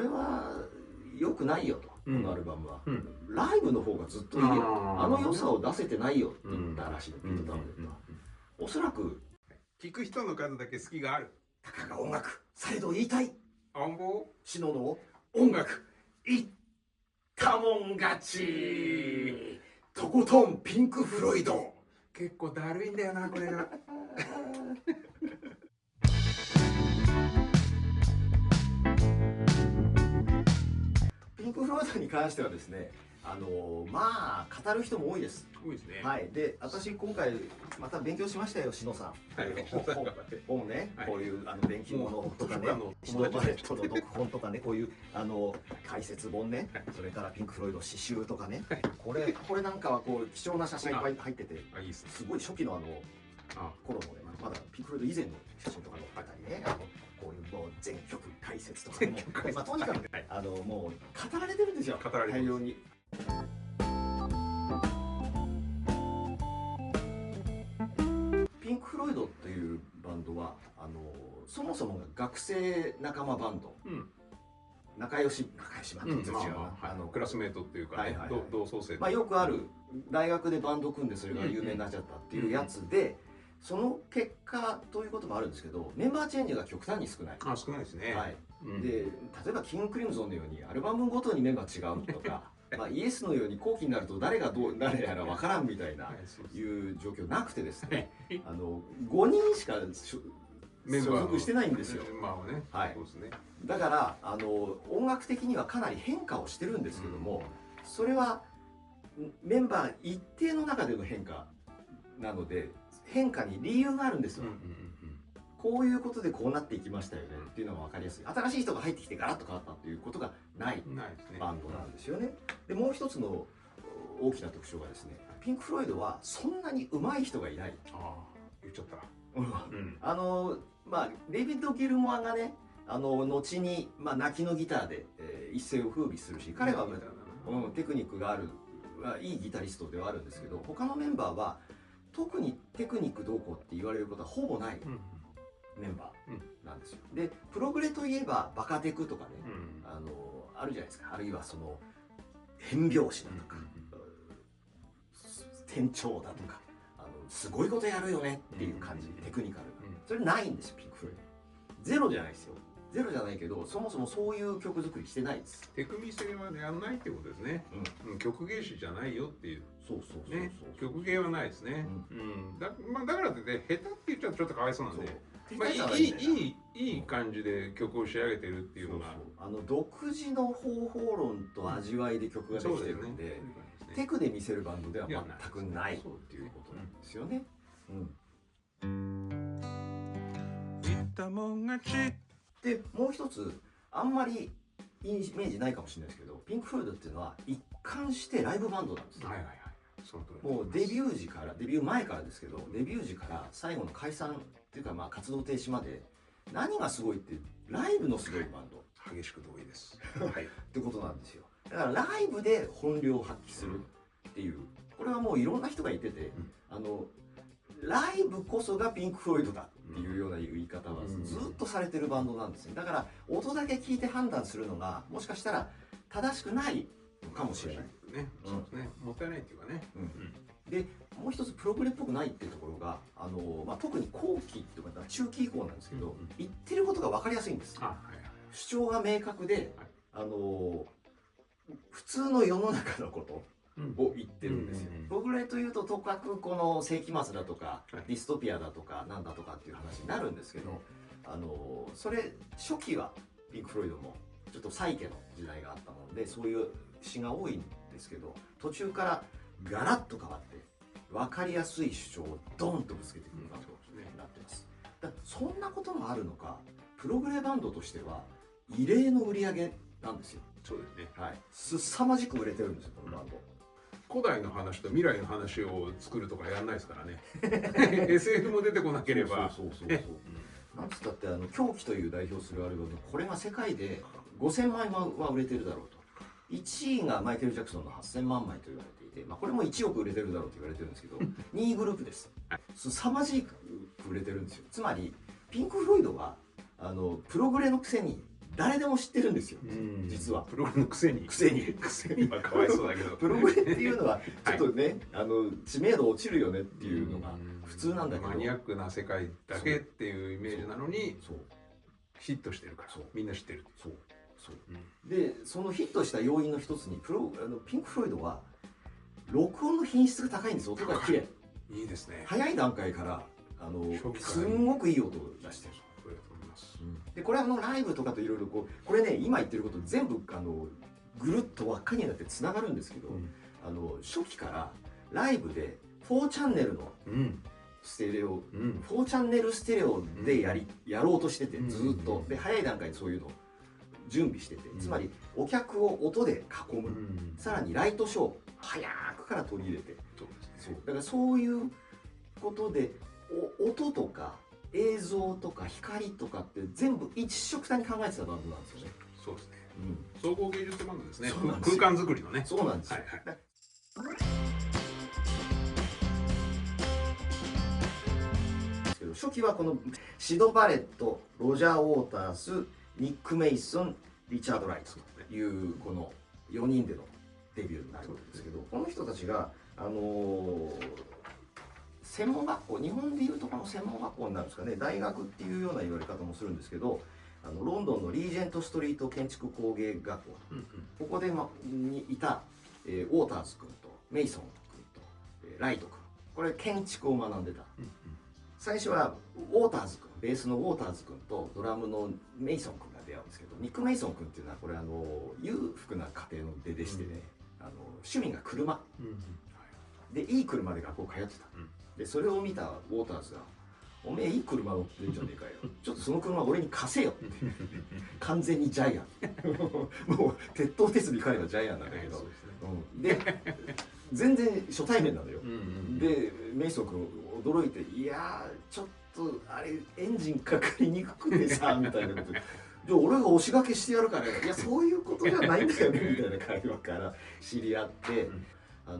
れは良くないよと、このアルバムは、ライブの方がずっといいよ、あの良さを出せてないよって言ったらしいの、ピート・タウンゼントは。おそらく聞く人の数だけ好きがある。たかが音楽、再度言いたい。暗号シノの音楽、言ったもん勝ち。とことんピンク・フロイド。結構だるいんだよなこれが。ピンク・フロイドに関してはですね、まあ語る人も多いです。多いですね。はい。で、私今回また勉強しましたよ、篠さん。本ね、こういう電気物とかね、シノバレットの読本とかね、こういう解説本ね、それからピンク・フロイド詩集とかね、これなんかはこう貴重な写真がいっぱい入ってて、すごい初期の頃のね、まだピンク・フロイド以前の写真とか載ってたりね、こういうもう全曲解説とかね、まあとにかくもう語られてるんですよ、大量に。ピンク・フロイドっていうバンドはそもそもが学生仲間バンド、仲良しバンドって言うな、クラスメートっていうかね、同窓生、まあよくある大学でバンド組んでそれが有名になっちゃったっていうやつで、その結果ということもあるんですけど、メンバーチェンジが極端に少ない。少ないですね。はい。で、例えばキング・クリムゾンのようにアルバムごとにメンバー違うとか、まあイエスのように後期になると誰やら分からんみたいないう状況なくてですね、5人しか所属してないんですよ。はい。だから音楽的にはかなり変化をしてるんですけども、それはメンバー一定の中での変化なので、変化に理由があるんですよ。こういうことでこうなっていきましたよねっていうのが分かりやすい。新しい人が入ってきてガラッと変わったっていうことがないバンドなんですよね。でもう一つの大きな特徴がですね、ピンク・フロイドはそんなに上手い人がいない。言っちゃった。まあデイビッド・ギルモアがね、後に泣きのギターで一世を風靡するし、彼はテクニックがあるいいギタリストではあるんですけど、他のメンバーは特にテクニックどうこうって言われることはほぼないメンバーなんですよ。でプログレといえばバカテクとかね、あるじゃないですか。あるいはその変拍子だとか転調だとか、すごいことやるよねっていう感じ、テクニカルな、それないんですよ、ピンク・フロイド。ゼロじゃないですよ。ゼロじゃないけど、そもそもそういう曲作りしてないです。テクニ性はやんないってことですね。曲芸師じゃないよっていう。ね、曲芸はないですね。だからってね、下手って言っちゃうとちょっとかわいそうなんで、いい感じで曲を仕上げてるっていうのが、独自の方法論と味わいで曲ができてるんで、テクで見せるバンドでは全くないっていうことなんですよね。でもう一つ、あんまりイメージないかもしれないですけど、ピンク・フロイドっていうのは一貫してライブバンドなんですよ。もうデビュー前からですけど、デビュー時から最後の解散っていうか活動停止まで、何がすごいってライブのすごいバンド、激しく同意です。ってことなんですよ。だからライブで本領を発揮するっていう、これはもういろんな人が言ってて、ライブこそがピンク・フロイドだっていうような言い方はずっとされてるバンドなんですね。だから音だけ聞いて判断するのがもしかしたら正しくないかもしれない。もったいないっていうかね。でもう一つプログレっぽくないっていうところが特に後期とか中期以降なんですけど、言ってることが分かりやすいんです。主張が明確で、普通の世の中のことを言ってるんですよ。プログレというととかくこの世紀末だとかディストピアだとかなんだとかっていう話になるんですけど、それ初期はピンク・フロイドもちょっとサイケの時代があったもんでそういう詩が多いんですけど、途中からガラッと変わって分かりやすい主張をドンとぶつけてくるバンドになってます。だからそんなこともあるのか、プログレバンドとしては異例の売り上げなんですよ。そうですね。はい。凄まじく売れてるんですよ、このバンド。古代の話と未来の話を作るとかやんないですからね。SF も出てこなければ。なんつったって狂気という代表するアルバム、これが世界で5000枚は売れてるだろうと。1位がマイケル・ジャクソンの8000万枚と言われていて、これも1億売れてるだろうと言われてるんですけど、2位グループです。凄まじく売れてるんですよ。つまりピンク・フロイドはプログレのくせに誰でも知ってるんですよ、実は。プログレのくせにはかわいそうだけど、プログレっていうのはちょっとね、知名度落ちるよねっていうのが普通なんだけど、マニアックな世界だけっていうイメージなのにヒットしてるからみんな知ってる。でそのヒットした要因の一つにピンク・フロイドは録音の品質が高いんです。音が綺麗、いいですね。早い段階からすんごくいい音を出してる。でこれはライブとかといろいろこれね、今言ってること全部ぐるっと輪っかになってつながるんですけど、初期からライブで4チャンネルのステレオ、4チャンネルステレオでやろうとしてて、ずっとで早い段階でそういうのを準備してて、つまりお客を音で囲む、さらにライトショー早くから取り入れて、だからそういうことで音とか映像とか光とかって全部一緒くたに考えてたバンドなんですよね。そうですね。総合芸術バンドですね。空間作りのね。そうなんですよ。初期はこのシド・バレット、ロジャー・ウォータース、ニック・メイソン、リチャード・ライトというこの4人でのデビューになるわけですけど、この人たちが専門学校、日本でいうとこの専門学校になるんですかね、大学っていうような言われ方もするんですけど、ロンドンのリージェントストリート建築工芸学校、ここで、にいた、ウォーターズ君とメイソン君と、ライト君、これ建築を学んでた。最初はウォーターズ君、ベースのウォーターズ君とドラムのメイソン君が出会うんですけど、ニック・メイソン君っていうのはこれ裕福な家庭の出でしてね、趣味が車、でいい車で学校通ってた。でそれを見たウォーターズが「おめえいい車乗ってんじゃねえかよちょっとその車俺に貸せよ」って完全にジャイアンもう鉄頭鉄尾彼はジャイアンなんだけど、で全然初対面なのよ。でメイソン君驚いて「いやちょっとあれエンジンかかりにくくてさ」みたいなことで「じゃあ俺が押しがけしてやるからよ」いやそういうことじゃないんだよねみたいな会話から知り合って。こ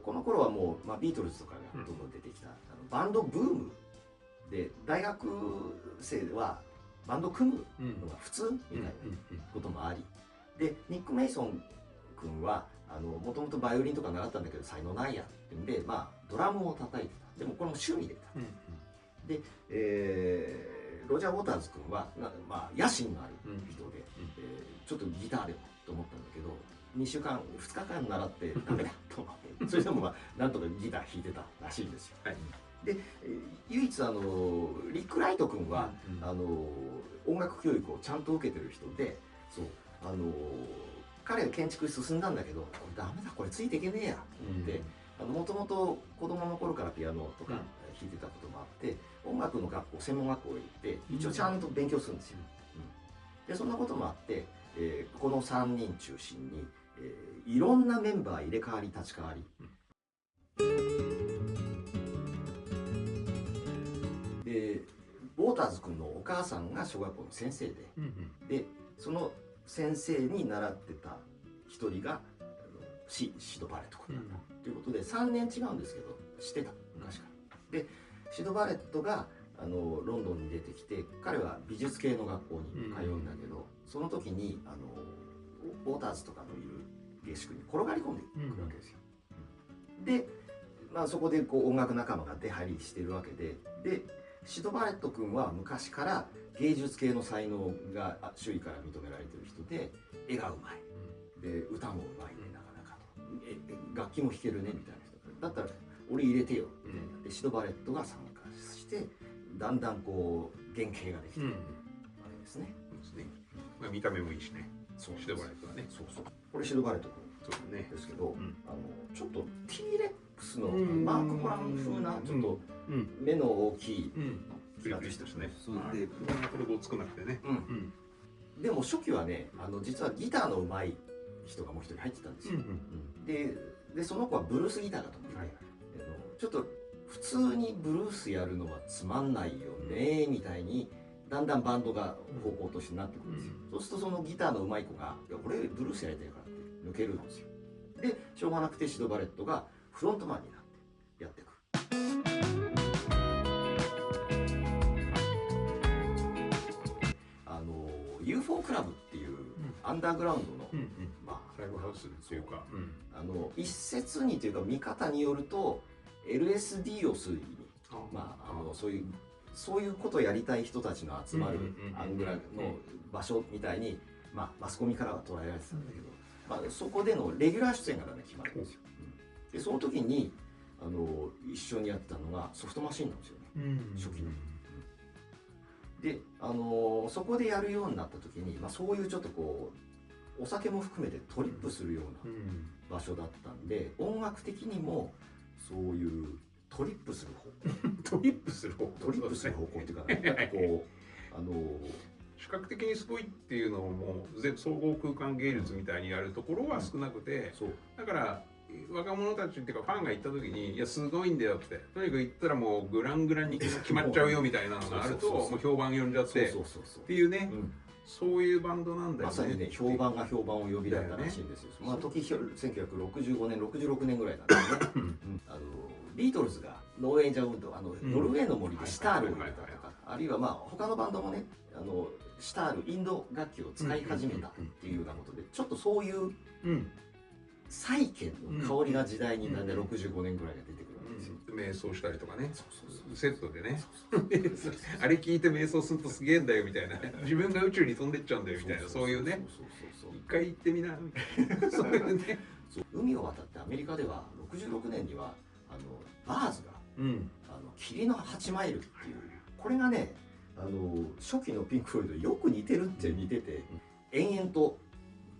の頃はもう、ビートルズとかがどんどん出てきた、バンドブームで大学生はバンド組むのが普通みたいなこともあり、でニック・メイソン君はもともとバイオリンとか習ったんだけど才能ないやってんで、ドラムを叩いてた。でもこれも趣味で叩いてた。で、ロジャー・ウォーターズ君は野心のある人で、ちょっとギターでもと思ったんだけど、2週間2日間習ってダメだと思ってそれでもなんとかギター弾いてたらしいんですよ。で唯一リック・ライト君は音楽教育をちゃんと受けてる人で、彼が建築進んだんだけどこれダメだこれついていけねえやと思って、もともと子供の頃からピアノとか弾いてたこともあって音楽の学校専門学校へ行って一応ちゃんと勉強するんですよ。でそんなこともあって、この3人中心にいろんなメンバー入れ替わり立ち替わり、でウォーターズ君のお母さんが小学校の先生で、でその先生に習ってた一人がシド・バレット君なんだということで3年違うんですけど知ってた昔から。でシド・バレットがロンドンに出てきて彼は美術系の学校に通うんだけど、その時にウォーターズとかのいる下宿に転がり込んでくるわけですよ。で、そこで音楽仲間が出入りしてるわけで、シド・バレット君は昔から芸術系の才能が周囲から認められてる人で絵がうまい、で歌もうまいねなかなかと、楽器も弾けるねみたいな人だったら俺入れてよみたいなでシド・バレットが参加してだんだん原型ができてるわけですね。見た目もいいしね。シド・バレットはね。これシド・バレット君ですけど、ちょっと T レックスのマーク・ホラン風なちょっと目の大きいクリクリしたしね。でこれを作らなくてね。でも初期はね実はギターの上手い人がもう一人入ってたんですよ。でその子はブルースギターだと思って、ちょっと普通にブルースやるのはつまんないよねみたいにだんだんバンドが方向としてなってくるんですよ。そうするとそのギターの上手い子が「いや俺ブルースやりたいから」って抜けるんですよ。でしょうがなくてシド・バレットがフロントマンになってやってくる。裕 L4 クラブっていうアンダーグラウンドの、まあライブハウスっていうか、一説にというか見方によると LSD を推理に、そういうことをやりたい人たちの集まるアングラの場所みたいに、マスコミからは捉えられてたんだけど、そこでのレギュラー出演がだね決まるんですよ。でその時に一緒にやってたのがソフトマシンなんですよね、初期に。でそこでやるようになった時に、そういうちょっとこうお酒も含めてトリップするような場所だったんで、音楽的にもそういうトリップする方向トリップする方向っていうか、なんかこう視覚的にすごいっていうのをもう総合空間芸術みたいにやるところは少なくて、だから若者たちっていうかファンが行った時に「いやすごいんだよ」ってとにかく行ったらもうグラングランに決まっちゃうよみたいなのがあるともう評判呼んじゃってっていうね、そういうバンドなんだよね。まさにね、評判が評判を呼びだったらしいんですよ。時1965年66年ぐらいなんですね。ビートルズがノルウェージャンウッド、ノルウェーの森でシタールを入れたとか、あるいは他のバンドもね、シタールインド楽器を使い始めたっていうようなことで、ちょっとそういう債権の香りが時代になんで65年ぐらいが出てくるわけですよ。瞑想したりとかね、セットでね、あれ聞いて瞑想するとすげえんだよみたいな、自分が宇宙に飛んでっちゃうんだよみたいな、そういうね、一回行ってみなみたいな、そういうね。海を渡ってアメリカでは66年にはバーズが霧の8マイルっていう、これがね初期のピンク・フロイドよく似てるって似てて、延々と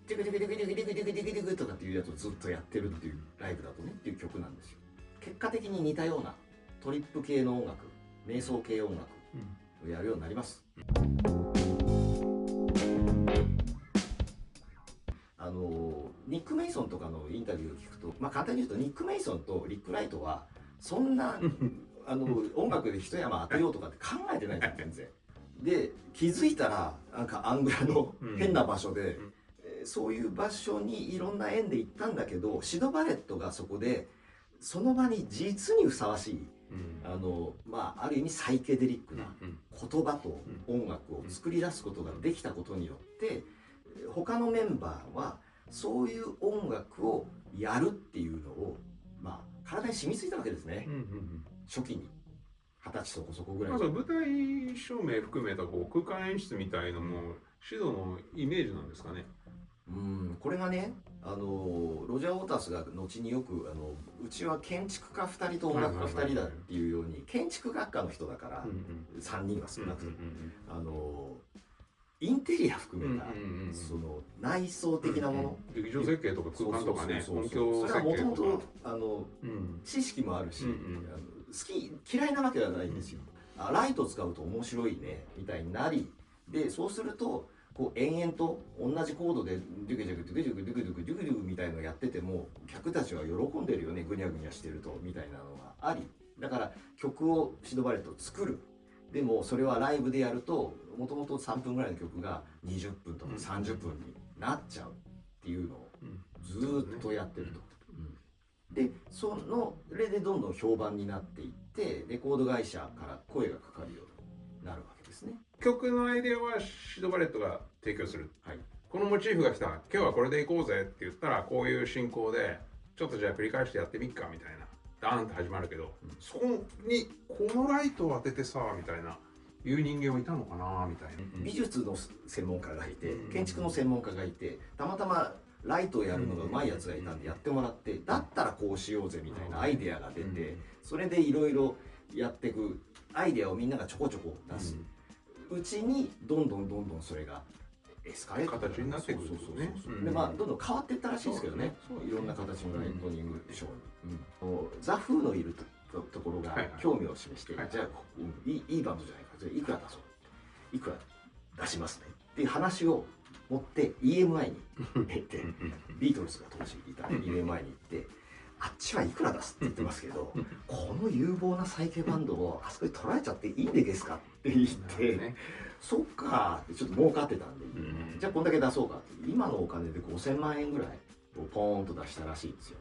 テクテクテクテクテクテクテクテクとかっていうやつをずっとやってるっていうライブだとねっていう曲なんですよ。結果的に似たようなトリップ系の音楽、瞑想系音楽をやるようになります。ニック・メイソンとかのインタビューを聞くと、簡単に言うとニック・メイソンとリック・ライトはそんな音楽で一山当てようとかって考えてないんですよ全然。で気づいたらなんかアングラの変な場所で、そういう場所にいろんな縁で行ったんだけど、シド・バレットがそこでその場に実にふさわしい、ある意味サイケデリックな言葉と音楽を作り出すことができたことによって、他のメンバーはそういう音楽をやるっていうのを、体に染みついたわけですね、初期に。20歳そこそこぐらい。舞台照明含めたこう空間演出みたいのもシドのイメージなんですかね。これがね、ロジャー・ウォータースが後によくうちは建築家2人と音楽家2人だっていうように、建築学科の人だから、3人は少なくともインテリア含めたその内装的なもの、劇場設計とか空間とかね、音響設計とか、それはもともと知識もあるし、嫌いなわけではないんですよ。ライトを使うと面白いねみたいになり、でそうするとこう延々と同じコードでデュクデュクデュクデュクデュクデュクデュクデュクみたいのをやってても客たちは喜んでるよね、グニャグニャしてるとみたいなのがあり、だから曲をシド・バレット作る。でもそれはライブでやるともともと3分ぐらいの曲が20分とか30分になっちゃうっていうのをずーっとやってると。でそれでどんどん評判になっていって、レコード会社から声がかかるようになるわけですね。曲のアイデアはシド・バレットが提供する、このモチーフが来た、今日はこれでいこうぜって言ったら、こういう進行でちょっとじゃあ繰り返してやってみっかみたいなダーンって始まるけど、そこにこのライトを当ててさみたいないう人間はいたのかなみたいな。美術の専門家がいて、建築の専門家がいて、たまたまライトをやるのがうまいやつがいたんでやってもらって、だったらこうしようぜみたいなアイデアが出て、それでいろいろやっていくアイデアをみんながちょこちょこ出すうちにどんどんそれがエスカレート形になっていくんですよね。でどんどん変わっていったらしいですけどね、いろんな形のライトニングショーに。ザ・フーのいるところが興味を示して、じゃあいいバンドじゃないか、じゃあいくら出そう、いくら出しますねっていう話を持って EMI に行ってビートルズが当時いた EMI に行って、あっちはいくら出すって言ってますけど、この有望なサイケバンドをあそこで捉えちゃっていいんでですかって言って、そっかってちょっと儲かってたんで、じゃあこんだけ出そうかって、今のお金で5000万円ぐらいをポーンと出したらしいんですよ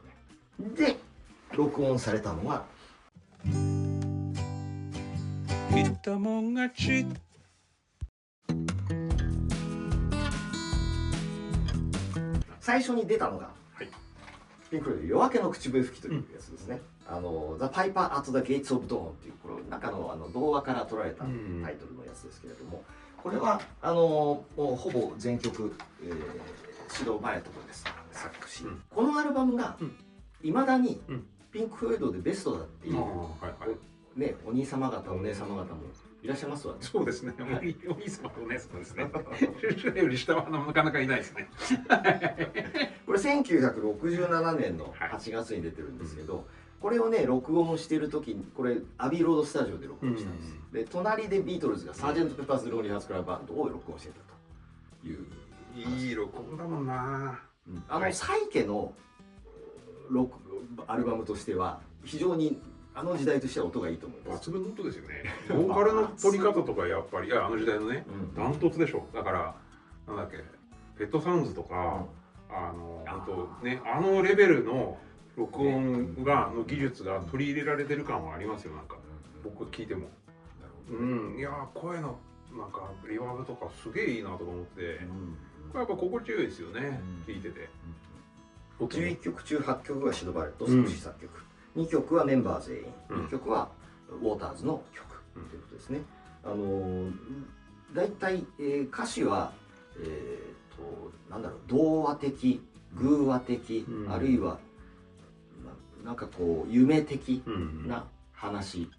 ね。で録音されたのが言ったもん勝ち最初に出たのが、はい、ピンク・フロイド夜明けの口笛吹きというやつですね。The Piper at the Gates of Dawn っていうこれ中の童話から取られたタイトルのやつですけれども、これはもうほぼ全曲、シド・バレットです作詞、このアルバムがいまだにピンク・フロイドでベストだっていう、ね、お兄様方お姉様方もいらっしゃいますわね。そうですね。お兄様とお姉様ですね。シュシュより下はなかなかいないですね。これ1967年の8月に出てるんですけど、これをね録音してる時にこれアビーロードスタジオで録音したんです。で隣でビートルズがサージェント・ペッパーズ・ローリー・ハーツ・クラブ・バンドを録音してたという。いい録音だもんな。サイケのアルバムとしては非常に時代としては音がいいと思います。抜群の音ですよね。ボーカルの取り方とかやっぱり時代のね、ダントツでしょ。だからなんだっけ、ペットサウンズとかね、レベルの録音の技術が取り入れられてる感はありますよ。なんか僕聞いても、いや声のなんかリバーブとかすげえいいなとか思って、これやっぱ心地よいですよね、聞いてて。11曲中8曲がシド・バレット作詞作曲、2曲はメンバー全員、2曲はウォーターズの曲ということですね。だいたい歌詞はなんだろう、童話的、偶話的、あるいはなんかこう夢的な話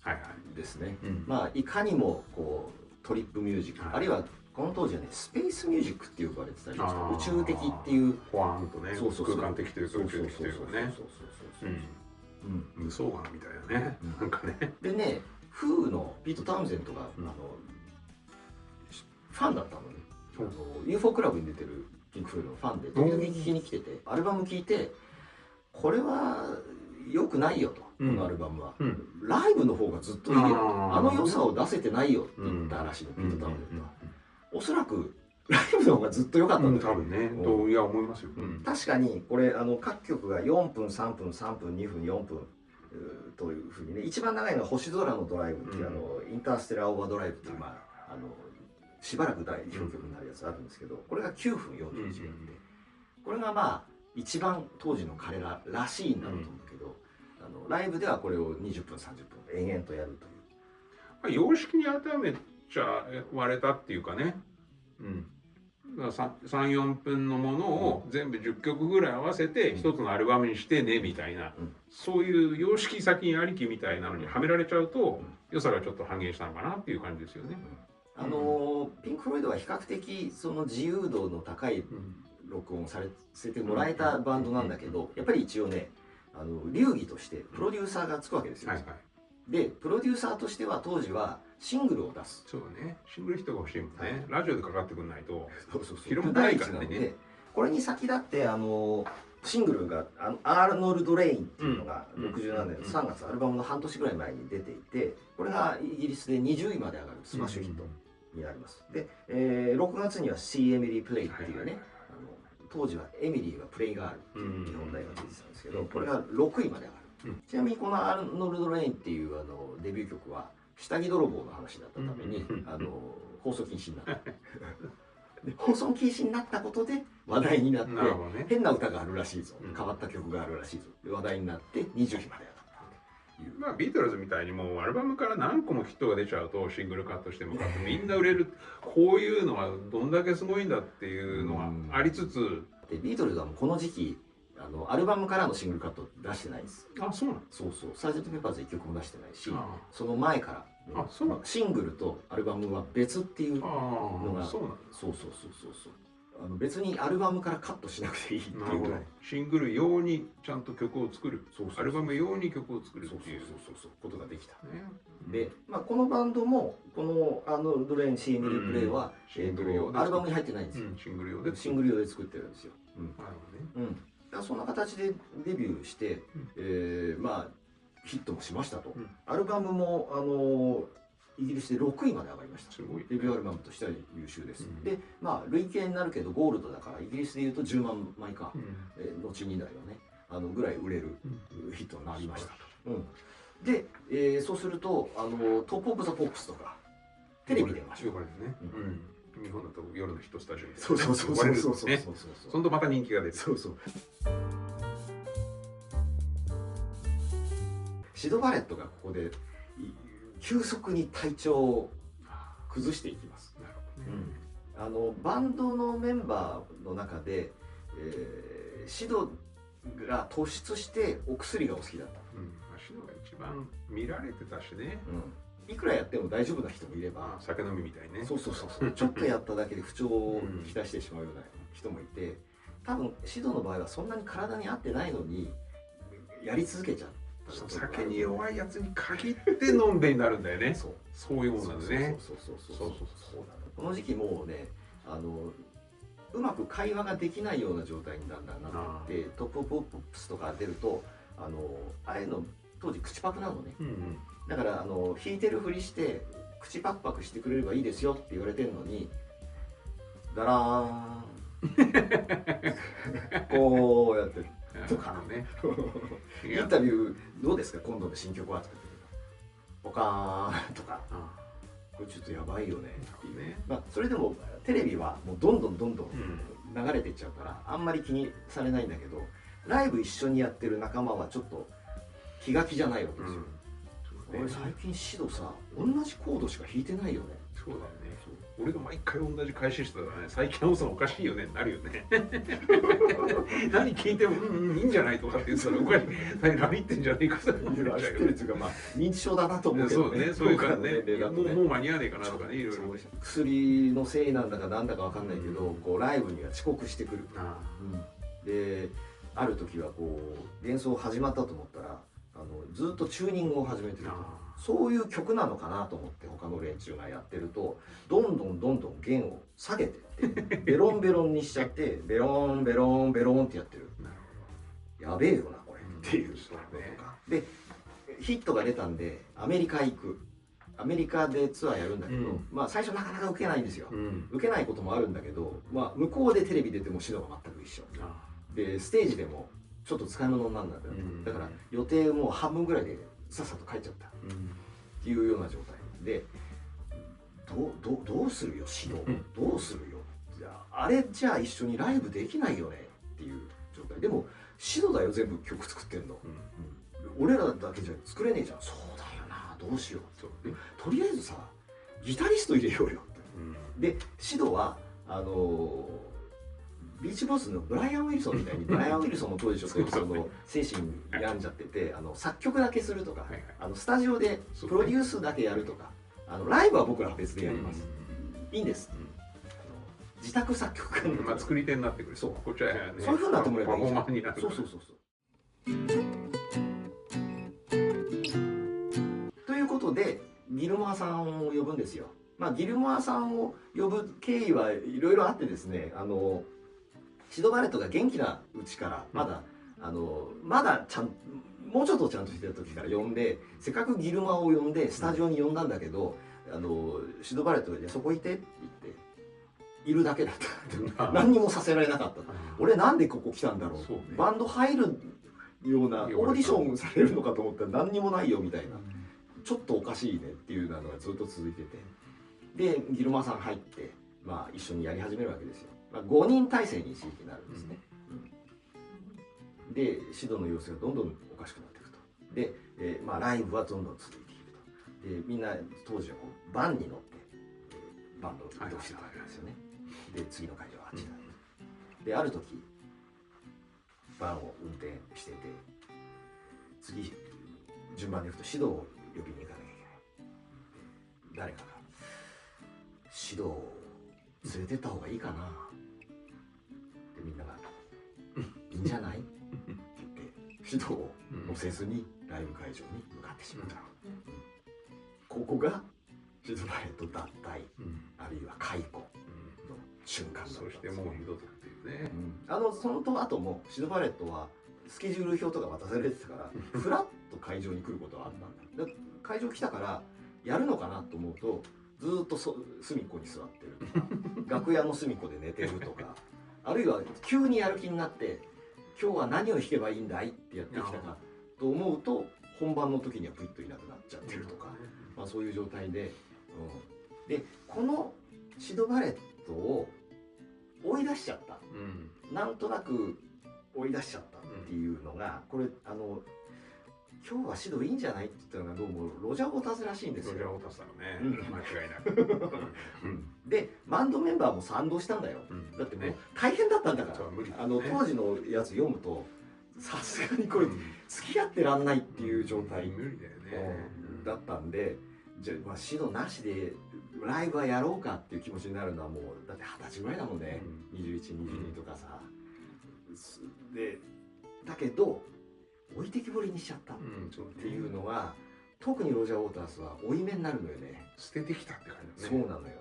ですね。まあいかにもこうトリップミュージック、あるいはこの当時はねスペースミュージックって呼ばれてたりとか、宇宙的っていうポワンとね、空間的というか宇宙的というかね、無双眼みたいなね、なんかね。でね、フーのピート・タウンゼントがファンだったのね。UFO クラブに出てるピンク・フロイドのファンで時々聴きに来てて、アルバム聴いてこれは良くないよと、このアルバムはライブの方がずっといいよと、良さを出せてないよって言ったらしいの、ピート・タウンゼントは。おそらくライブの方がずっと良かったんだよね。多分ね、といや思いますよ。確かにこれ各曲が4分3分3分2分4分というふうにね、一番長いのは星空のドライブっていうインターステラーオーバードライブっていうしばらく第表曲になるやつあるんですけど、これが9分41秒で、これがまあ一番当時の彼ららしいんだろうと思うけど、ライブではこれを20分30分延々とやるという。様式に当めちゃ割れたっていうかね、34分のものを全部10曲ぐらい合わせて一つのアルバムにしてねみたいな、そういう様式先にありきみたいなのにはめられちゃうと良さがちょっと半減したのかなっていう感じですよね。ピンク・フロイドは比較的その自由度の高い録音をさせてもらえたバンドなんだけど、やっぱり一応ね流儀としてプロデューサーがつくわけですよ。でプロデューサーとしては当時はシングルを出す。そうね、シングルヒットが欲しいもんね。ラジオでかかってくんないと広めないからね。これに先立ってシングルがアーノルド・レインっていうのが67年の3月、アルバムの半年ぐらい前に出ていて、これがイギリスで20位まで上がるスマッシュヒットになります。で、6月には See Emily Play っていうね、当時はエミリーがプレイガールっていう日本題が出てたんですけど、これが6位まで上がる。ちなみにこのアーノルド・レインっていうデビュー曲は下着泥棒の話だったために放送禁止になった。放送禁止になったことで話題になって、変な歌があるらしいぞ、変わった曲があるらしいぞ、話題になって20位まで上がったっていう。まあビートルズみたいにもうアルバムから何個もヒットが出ちゃうとシングルカットしてもみんな売れる、こういうのはどんだけすごいんだっていうのはありつつ、でビートルズはもうこの時期アルバムからのシングルカット出してないです。あ、そうなの。そうそう、サージェント・ペッパーズ1曲も出してないし、その前からシングルとアルバムは別っていうのが、そうそう別にアルバムからカットしなくていいっていうぐらい、シングル用にちゃんと曲を作る、アルバム用に曲を作るっていうことができた。で、このバンドもこのドレーン・シー・ミリー・プレイはアルバムに入ってないんですよ。シングル用で作ってるんですよ。そんな形でデビューして、ヒットもしましたと。アルバムもイギリスで6位まで上がりました。デビューアルバムとしては優秀です。で、累計になるけどゴールドだからイギリスでいうと10万枚か、後にだよね、ぐらい売れるヒットになりましたと。で、そうするとトップ・オブ・ザ・ポップスとかテレビで出ました。日本だと夜のヒットスタジオみたいな。そうそうそうそうそうそう。そんとまた人気が出て。そうそう。シド・バレットがここで急速に体調を崩していきます。なるほどね。バンドのメンバーの中で、シドが突出してお薬がお好きだった。シドが一番見られてたしね。いくらやっても大丈夫な人もいれば、酒飲みみたいね。そうそうそうそう。ちょっとやっただけで不調をきたしてしまうような人もいて、多分シドの場合はそんなに体に合ってないのにやり続けちゃう。酒に弱いやつに限って飲んでになるんだよね。そういうもんなんでね。この時期もうね、うまく会話ができないような状態にだんだんなっていって、トップポップスとか出るとああいうの当時口パクなのね。だから弾いてるふりして口パクパクしてくれればいいですよって言われてるのに、ダラーンこうやってるとかね。インタビューどうですか、今度の新曲は作ってくれた。ポカーンとか、これちょっとやばいよねっていうね。まあそれでもテレビはもうどんどん流れていっちゃうからあんまり気にされないんだけど、ライブ一緒にやってる仲間はちょっと気が気じゃないわけですよ。俺最近シドさ、同じコードしか弾いてないよね。そうだよね。俺が毎回同じ返ししてたらね、最近のさんおかしいよねなるよね。何聞いてもいいんじゃないとかって言ってたらおかしい。何言ってんじゃねえかって言っちゃうよね。っていうかまあ認知症だなと思うけどね。そういう感じね。もう間に合わねえかなとかね、いろいろ。薬のせいなんだかなんだかわかんないけど、こうライブには遅刻してくる。で、ある時はこう演奏始まったと思ったらずっとチューニングを始めてる。そういう曲なのかなと思って他の連中がやってるとどんどん弦を下げてってベロンベロンにしちゃってベロンベロンベロンってやってる。やべえよなこれっていう。でヒットが出たんでアメリカ行く。アメリカでツアーやるんだけど、まあ最初なかなか受けないんですよ。受けないこともあるんだけど、まあ向こうでテレビ出ても指導が全く一緒で、ステージでもちょっと使い物になるんだけど、だから予定もう半分ぐらいでさっさと帰っちゃったっていうような状態で、どうするよ指導、どうするよ、あれじゃあ一緒にライブできないよねっていう状態でも指導だよ、全部曲作ってんの、俺らだけじゃ作れねえじゃん。そうだよな、どうしようって、とりあえずさギタリスト入れようよって、で指導はビーチボーイズのブライアン・ウィルソンみたいに、ブライアン・ウィルソンも当時ちょっと精神病んじゃってて、作曲だけするとか、スタジオでプロデュースだけやるとか、ライブは僕らは別でやります、いいんです、自宅作曲家の作り手になってくる。そうこっちはね、そういうふうになってもらえばいいじゃん。そうということでギルモアさんを呼ぶんですよ。まあギルモアさんを呼ぶ経緯はいろいろあってですね、シド・バレットが元気なうちからまだもうちょっとちゃんとしてた時から呼んで、せっかくギルマを呼んでスタジオに呼んだんだけど、シド・バレットが「じゃあそこいて」って言っているだけだった何にもさせられなかった。俺なんでここ来たんだろう、バンド入るようなオーディションされるのかと思ったら何にもないよみたいな、ちょっとおかしいねっていうのがずっと続いてて、でギルマさん入って、まあ、一緒にやり始めるわけですよ。5人体制に一時期なるんですね。でシドの様子がどんどんおかしくなっていくと。で、まあ、ライブはどんどん続いていくと。でみんな当時はこうバンに乗って、バンドを移動してたわけですよね。で次の会場はあっちだ、である時バンを運転してて、次順番でいくとシドを呼びに行かなきゃいけない。誰かがシドを連れてった方がいいかなってみんなが「いいんじゃない?」って言って指導を乗せずにライブ会場に向かってしまった、ここがシド・バレット脱退、あるいは解雇の瞬間だったんです。そしてもう二度とっていうね、その後もシド・バレットはスケジュール表とか渡されてたからフラッと会場に来ることはあったんだ。会場来たからやるのかなと思うとずっと隅っこに座ってるとか楽屋の隅っこで寝てるとか、あるいは急にやる気になって「今日は何を弾けばいいんだい?」ってやってきたかと思うと本番の時にはプイッといなくなっちゃってるとか、まあ、そういう状態で、でこのシド・バレットを追い出しちゃった、なんとなく追い出しちゃったっていうのが、これ今日はシドいいんじゃないって言ったのがどうもロジャー・ウォーターズらしいんですよ。ロジャー・ウォーターズだろうね、間違いなく。でバンドメンバーも賛同したんだよ、だってもう大変だったんだから、当時のやつ読むとさすがにこれ付き合ってらんないっていう状態だったんで、じゃあシドなしでライブはやろうかっていう気持ちになるのはもうだって20歳ぐらいだもんね、21、22とかさ。でだけど置いてきぼりにしちゃったっていうのは、特にロジャー・ウォーターズは負い目になるのよね。捨ててきたって感じだね。そうなのよ。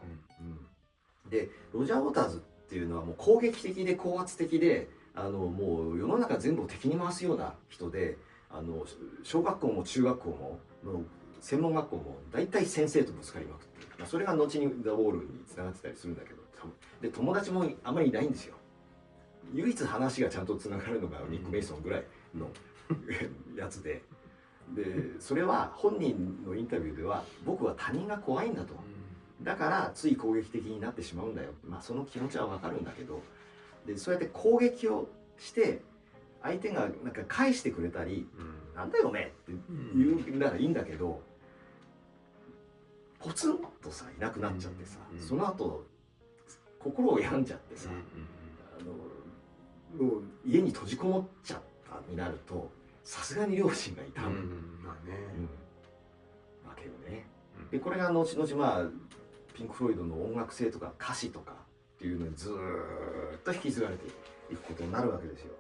でロジャー・ウォーターズっていうのはもう攻撃的で高圧的で、もう世の中全部を敵に回すような人で、小学校も中学校も専門学校も大体先生とぶつかりまくって、それが後にザ・ウォールにつながってたりするんだけど、で友達もあんまりいないんですよ。唯一話がちゃんとつながるのがニック・メイソンぐらいのやつで、それは本人のインタビューでは僕は他人が怖いんだと、だからつい攻撃的になってしまうんだよ、その気持ちはわかるんだけど、でそうやって攻撃をして相手がなんか返してくれたり、なんだよねって言うならいいんだけど、ポツンとさいなくなっちゃってさ、その後心を病んじゃってさ、もう家に閉じこもっちゃったになるとさすがに両親が痛むわけよね。でこれが後々ピンク・フロイドの音楽性とか歌詞とかっていうのにずーっと引き継がれていくことになるわけですよ。